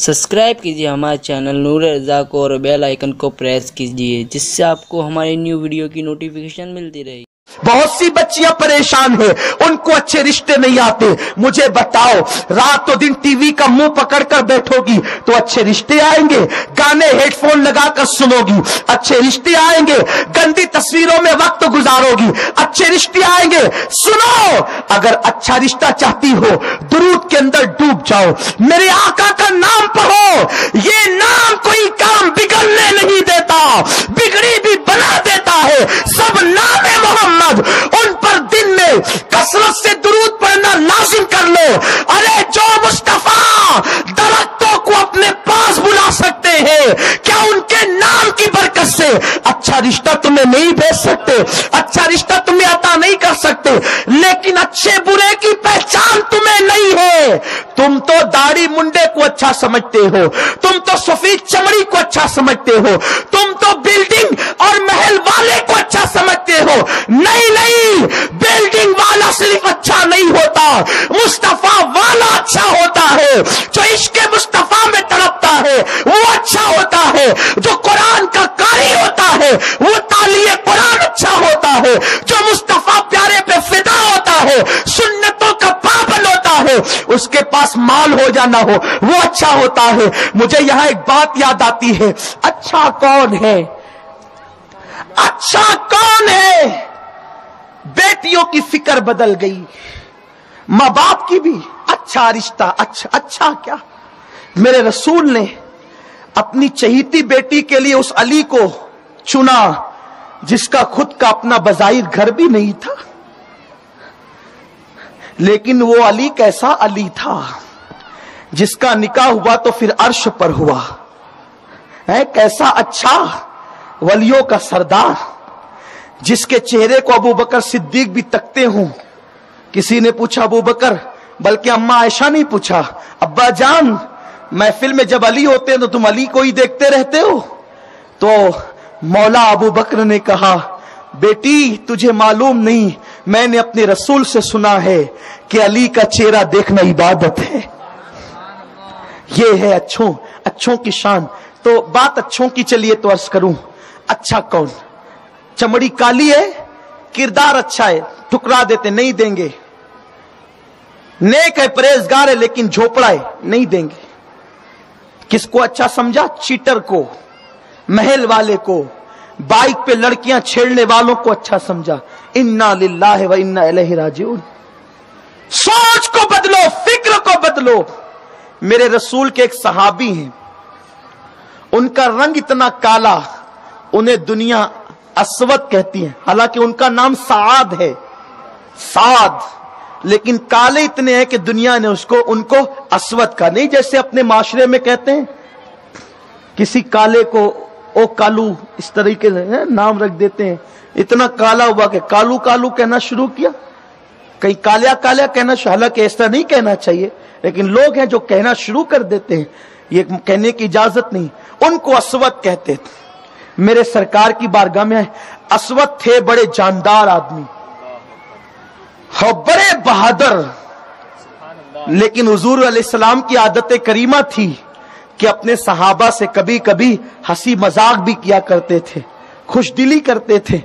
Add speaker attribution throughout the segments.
Speaker 1: Subscribe कीजिए हमारे channel नूर रज़ा को और बेल आइकन को प्रेस कीजिए जिससे आपको हमारी न्यू वीडियो की नोटिफिकेशन मिलती रहे।
Speaker 2: बहुत सी बच्चियां परेशान हैं, उनको अच्छे रिश्ते नहीं आते। मुझे बताओ, रातों दिन टीवी का मुंह पकड़कर बैठोगी तो अच्छे रिश्ते आएंगे? गाने हेडफोन लगाकर सुनोगी, अच्छे रिश्ते आएंगे? गंदी तस्वीरों में वक्त गुजारोगी, अच्छे रिश्ते आएंगे? सुनो, अगर अच्छा रिश्ता चाहती हो, दुरूद के अंदर डूब जाओ, मेरे आका का नाम पढ़ो। ये नाम कोई काम बिगड़ने नहीं देता, बिगड़ी भी बना देता है। सब नाम है मोहम्मद, उन पर दिन में कसरत से दुरूद पढ़ना लाजिम कर लो। अरे जो मुस्तफा दरख्तों को अपने पास बुला सकते हैं, क्या उनके नाम की बरकत से अच्छा रिश्ता तुम्हें नहीं भेज सकते? अच्छा रिश्ता तुम्हें अता नहीं कर सकते, लेकिन अच्छे बुरे की पहचान तुम्हें नहीं है। तुम तो दाढ़ी मुंडे को अच्छा समझते हो, तुम तो सफेद चमड़ी को अच्छा समझते हो, तुम तो बिल्डिंग और महल वाले को अच्छा समझते हो। नहीं नहीं, बिल्डिंग वाला सिर्फ अच्छा नहीं होता, मुस्तफा वाला अच्छा होता है। जो इश्क मुस्तफा में तड़पता है वो अच्छा होता है। जो कुरान का कारी होता है वो तालिए कुरान अच्छा होता है। जो मुस्तफा प्यारे पे फिदा होता है, सुन्नतों का पाबंद होता है, उसके पास माल हो या ना हो वो अच्छा होता है। मुझे यहां एक बात याद आती है, अच्छा कौन है? अच्छा कौन है? बेटियों की फिक्र बदल गई, मां बाप की भी। अच्छा रिश्ता, अच्छा क्या? मेरे रसूल ने अपनी चहीती बेटी के लिए उस अली को चुना जिसका खुद का अपना बज़ाहिर घर भी नहीं था, लेकिन वो अली कैसा अली था जिसका निकाह हुआ तो फिर अर्श पर हुआ है। कैसा अच्छा वलियों का सरदार, जिसके चेहरे को अबू बकर सिद्दीक भी तकते हों। किसी ने पूछा अबू बकर, बल्कि अम्मा आयशा नहीं पूछा, अब्बा जान महफिल में जब अली होते हैं तो तुम अली को ही देखते रहते हो? तो मौला अबू बकर ने कहा, बेटी तुझे मालूम नहीं, मैंने अपने रसूल से सुना है कि अली का चेहरा देखना इबादत है। ये है अच्छों की शान। तो बात अच्छों की चलिए तो अर्ज करूं, अच्छा कौन? चमड़ी काली है, किरदार अच्छा है, ठुकरा देते, नहीं देंगे। नेक है, परहेजगार है, लेकिन झोपड़ा है, नहीं देंगे। किसको अच्छा समझा? चीटर को, महल वाले को, बाइक पे लड़कियां छेड़ने वालों को अच्छा समझा। इन्ना लिल्लाहि व इन्ना इलैहि राजिऊन। सोच को बदलो, फिक्र को बदलो। मेरे रसूल के एक सहाबी हैं, उनका रंग इतना काला, उन्हें दुनिया अस्वद कहती है, हालांकि उनका नाम साद है, साद, लेकिन काले इतने हैं कि दुनिया ने उनको अस्वद का नहीं, जैसे अपने माशरे में कहते हैं किसी काले को ओ कालू, इस तरीके से नाम रख देते हैं। इतना काला हुआ कि कालू कालू कहना शुरू किया, कहीं कालिया कालिया कहना, हालांकि ऐसा नहीं कहना चाहिए, लेकिन लोग हैं जो कहना शुरू कर देते हैं, ये कहने की इजाजत नहीं। उनको अस्वद कहते थे। मेरे सरकार की बारगाह में अस्वद थे, बड़े जानदार आदमी, हो बड़े बहादुर, लेकिन हुजूर अलैहिस्सलाम की आदत करीमा थी कि अपने सहाबा से कभी कभी हंसी मजाक भी किया करते थे, खुशदिली करते थे,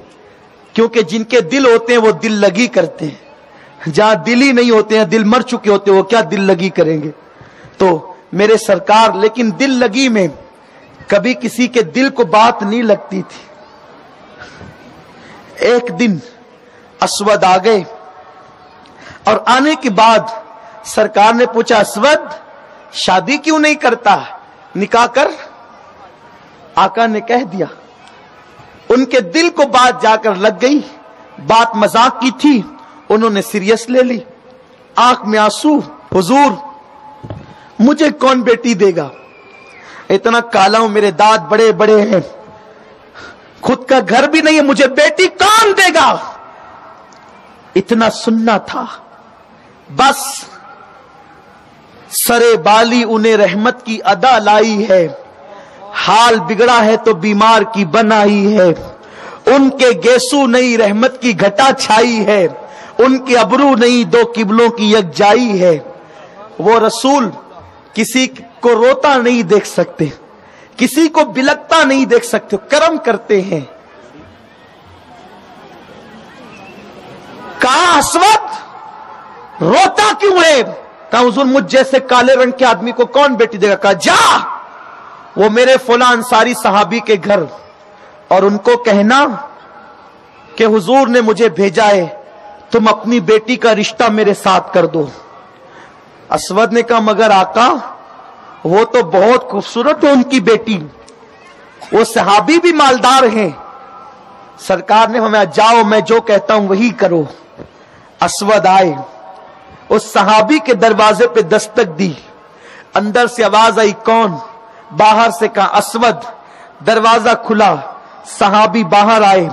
Speaker 2: क्योंकि जिनके दिल होते हैं वो दिल लगी करते हैं, जहां दिल ही नहीं होते हैं, दिल मर चुके होते हैं, वो क्या दिल लगी करेंगे? तो मेरे सरकार, लेकिन दिल लगी में कभी किसी के दिल को बात नहीं लगती थी। एक दिन अस्वद आ गए और आने के बाद सरकार ने पूछा, अस्वद शादी क्यों नहीं करता, निकाह कर। आका ने कह दिया, उनके दिल को बात जाकर लग गई, बात मजाक की थी, उन्होंने सीरियस ले ली, आंख में आंसू, हुजूर मुझे कौन बेटी देगा? इतना काला हूं, मेरे दांत बड़े बड़े हैं, खुद का घर भी नहीं है, मुझे बेटी कौन देगा? इतना सुनना था बस। सरे बाली उन्हें रहमत की अदा लाई है, हाल बिगड़ा है तो बीमार की बनाई है। उनके गेसू नहीं रहमत की घटा छाई है, उनके अबरू नहीं दो किबलों की यकजाई है। वो रसूल किसी को रोता नहीं देख सकते, किसी को बिलकता नहीं देख सकते, कर्म करते हैं। कहा अस्वद रोता क्यों है? कहा हुजूर मुझ जैसे काले रंग के आदमी को कौन बेटी देगा? कहा जा वो मेरे फुला अंसारी सहाबी के घर और उनको कहना कि हुजूर ने मुझे भेजा है, तुम अपनी बेटी का रिश्ता मेरे साथ कर दो। अस्वद ने कहा मगर आका वो तो बहुत खूबसूरत है उनकी बेटी, वो सहाबी भी मालदार हैं। सरकार ने हमें जाओ मैं जो कहता हूं वही करो। अस्वद आए, उस सहाबी के दरवाजे पे दस्तक दी, अंदर से आवाज आई कौन? बाहर से कहा अस्वद। दरवाजा खुला, सहाबी बाहर आए,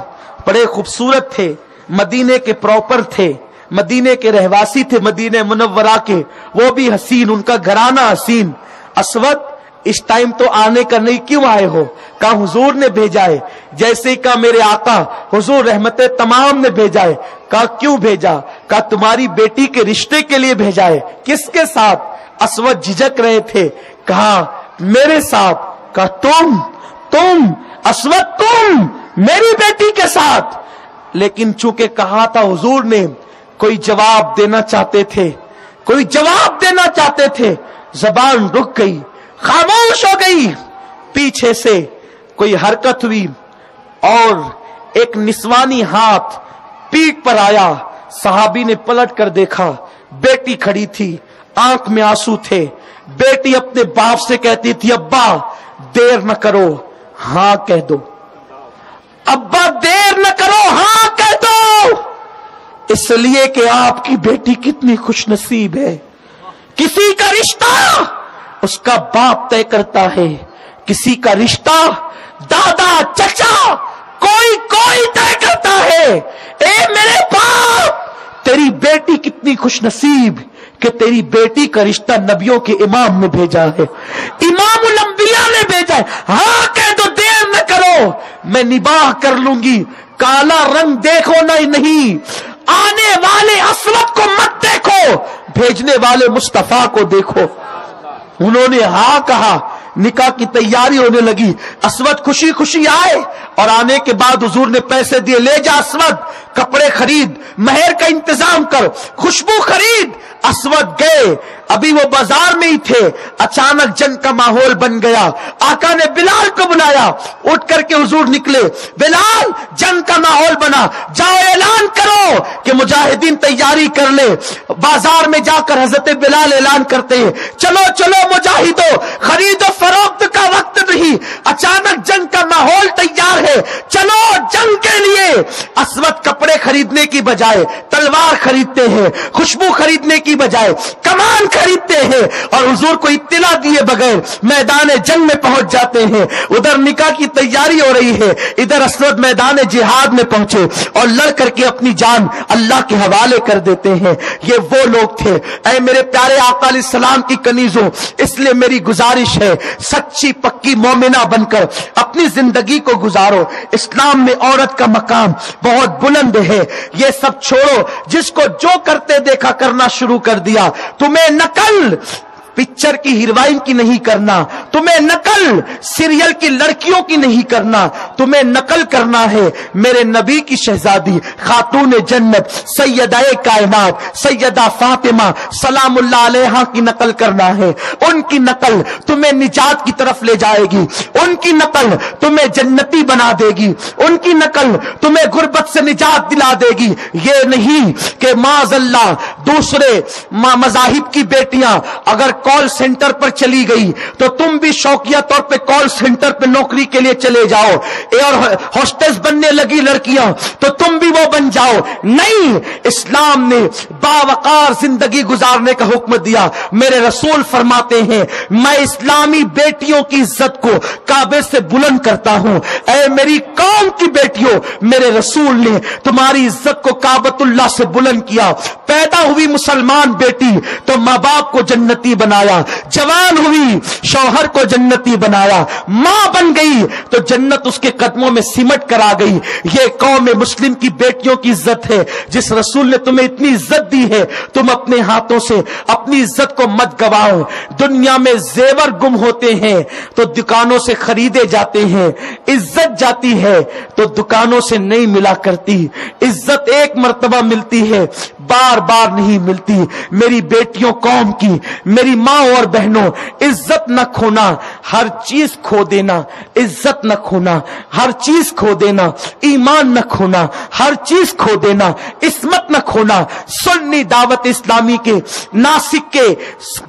Speaker 2: बड़े खूबसूरत थे, मदीने के प्रॉपर थे, मदीने के रहवासी थे, मदीने मुनव्वरा के, वो भी हसीन, उनका घराना हसीन। अस्वद इस टाइम तो आने का नहीं, क्यों आए हो? कहा हुजूर ने भेजा है। जैसे ही कहा मेरे आका हुजूर रहमते तमाम ने भेजा है। कहा क्यों भेजा? कहा तुम्हारी बेटी के रिश्ते के लिए भेजा है। किसके साथ? अस्वद झिझक रहे थे। कहा मेरे साथ। कहा तुम अस्वद तुम मेरी बेटी के साथ? लेकिन चूंकि कहा था हुजूर ने, कोई जवाब देना चाहते थे, कोई जवाब देना चाहते थे, जबान रुक गई, खामोश हो गई। पीछे से कोई हरकत हुई और एक निस्वानी हाथ पीठ पर आया। सहाबी ने पलट कर देखा, बेटी खड़ी थी, आंख में आंसू थे। बेटी अपने बाप से कहती थी अब्बा देर न करो, हां कह दो, अब्बा देर न करो, हां कह दो। इसलिए कि आपकी बेटी कितनी खुशनसीब है। किसी का रिश्ता उसका बाप तय करता है, किसी का रिश्ता दादा चचा कोई तय करता है। ए मेरे बाप, तेरी बेटी कितनी खुशनसीब कि तेरी बेटी का रिश्ता नबियों के इमाम ने भेजा है, इमामुल अंबिया ने भेजा है। हाँ कह दो, देर न करो, मैं निबाह कर लूंगी। काला रंग देखो नहीं, आने वाले अस्वद को मत देखो, भेजने वाले मुस्तफा को देखो। उन्होंने हाँ कहा, निकाह की तैयारी होने लगी। अस्वद खुशी खुशी आए और आने के बाद हुजूर ने पैसे दिए, ले जा अस्वद, कपड़े खरीद, महर का इंतजाम कर, खुशबू खरीद। अस्वद गए, अभी वो बाजार में ही थे, अचानक जंग का माहौल बन गया। आका ने बिलाल को बुलाया, उठ करके हुजूर निकले, बिलाल जंग का माहौल बना, जाओ ऐलान करो कि मुजाहिदीन तैयारी कर ले। बाजार में जाकर हजरत बिलाल ऐलान करते हैं, चलो चलो मुजाहिदो, खरीदो फरोख्त का वक्त नहीं, अचानक जंग का माहौल तैयार है, चलो जंग के लिए। अस्वद कपड़े खरीदने की बजाय तलवार खरीदते हैं, खुशबू खरीदने की बजाय कमान खरीदते हैं और हुजूर को इत्तला दिए बगैर मैदान जंग में पहुंच जाते हैं। उधर निकाह की तैयारी हो रही है, इधर अस्वद मैदान जिहाद में पहुंचे और लड़ करके अपनी जान अल्लाह के हवाले कर देते हैं। ये वो लोग थे। ऐ मेरे प्यारे आका अलैहिस्सलाम की कनीजों, इसलिए मेरी गुजारिश है, सच्ची पक्की मोमिना बनकर अपनी जिंदगी को गुजारो। इस्लाम में औरत का मकाम बहुत बुलंद है। ये सब छोड़ो, जिसको जो करते देखा करना शुरू कर दिया। तुम्हें नकल पिक्चर की हीरोइन की नहीं करना, तुम्हें नकल सीरियल की लड़कियों की नहीं करना, तुम्हें नकल करना है मेरे नबी की शहजादी खातून जन्नत सैयदाए कायनात सैयदा फातिमा सलामुल्लाह अलैहा की नकल करना है। उनकी नकल तुम्हें निजात की तरफ ले जाएगी, उनकी नकल तुम्हें जन्नती बना देगी, उनकी नकल तुम्हें गुर्बत से निजात दिला देगी। ये नहीं कि माज़अल्लाह दूसरे मज़ाहिब की बेटियां अगर कॉल सेंटर पर चली गई तो तुम भी शौकिया तौर पे कॉल सेंटर पे नौकरी के लिए चले जाओ, और होस्टेस बनने लगी लड़कियां तो तुम भी वो बन जाओ। नहीं, इस्लाम ने बावकार जिंदगी गुजारने का हुक्म दिया। मेरे रसूल फरमाते हैं, मैं इस्लामी बेटियों की इज्जत को काबे से बुलंद करता हूं। ऐ मेरी कौम की बेटियों, मेरे रसूल ने तुम्हारी इज्जत को काबतुल्लाह से बुलंद किया। पैदा हुई मुसलमान बेटी तो माँ बाप को जन्नती बनाया, जवान हुई शौहर को जन्नती बनाया, मां बन गई तो जन्नत उसके कदमों में सिमट कर आ गई। ये कौम मुस्लिम की बेटियों की इज्जत है। जिस रसूल ने तुम्हें इतनी इज्जत दी है, तुम अपने हाथों से अपनी इज्जत को मत गवाओ। दुनिया में जेवर गुम होते हैं तो दुकानों से खरीदे जाते हैं, इज्जत जाती है तो दुकानों से नहीं मिला करती। इज्जत एक मर्तबा मिलती है, बार बार नहीं मिलती। मेरी बेटियों कौम की, मेरी माँ और बहनों, इज्जत न खोना, हर चीज खो देना। इज्जत न खोना, हर चीज खो देना। ईमान न खोना, हर चीज खो देना। इस्मत न खोना। सुन्नी दावत इस्लामी के नासिक के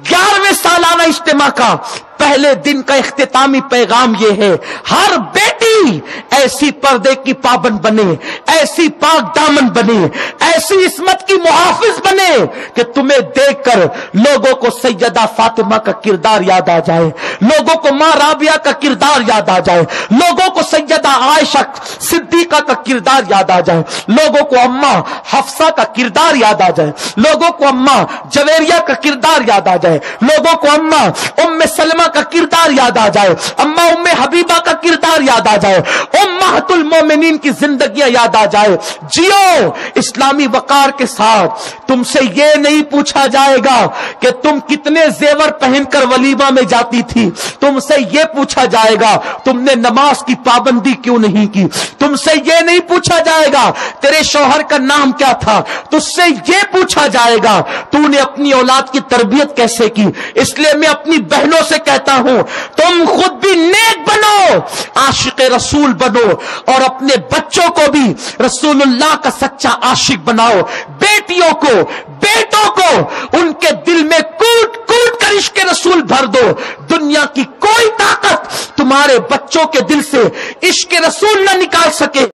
Speaker 2: 11वें सालाना इज्तिमा का पहले दिन का इख्तितामी पैगाम यह है, हर बेटी ऐसी पर्दे की पाबंद बने, ऐसी पाक दामन बने, ऐसी इस्मत की मुहाफिज बने कि तुम्हें देखकर लोगों को सैयदा फातिमा का किरदार याद आ जाए, लोगों को मां राबिया का किरदार याद आ जाए, लोगों को सैयदा आयशा सिद्दीका का किरदार याद आ जाए, लोगों को अम्मा हफ्सा का किरदार याद आ जाए, लोगों को अम्मा जवेरिया का किरदार याद आ जाए, लोगों को अम्मा उम्मे सलमा का किरदार याद आ जाए, अम्मा उम्मे हबीबा का किरदार याद आ जाए, उम्महातुल मोमिनीन की जिंदगियां याद आ जाए। जियो इस्लामी वकार के साथ। तुमसे ये नहीं पूछा जाएगा कि तुम कितने जेवर पहनकर वलीमा में जाती थी, तुमसे ये पूछा जाएगा तुमने नमाज की पाबंदी क्यों नहीं की, तुमसे ये नहीं पूछा जाएगा तेरे शौहर का नाम क्या था, तुझसे ये पूछा जाएगा तूने अपनी औलाद की तरबियत कैसे की। इसलिए मैं अपनी बहनों से कहता हूं, तुम खुद भी नेक बनो, आशिक रसूल बनो और अपने बच्चों को भी रसूलुल्लाह का सच्चा आशिक बनाओ। बेटियों को, बेटों को उनके दिल में कूट कूट कर इश्क रसूल भर दो। दुनिया की कोई ताकत तुम्हारे बच्चों के दिल से इश्क रसूल न निकाल सके।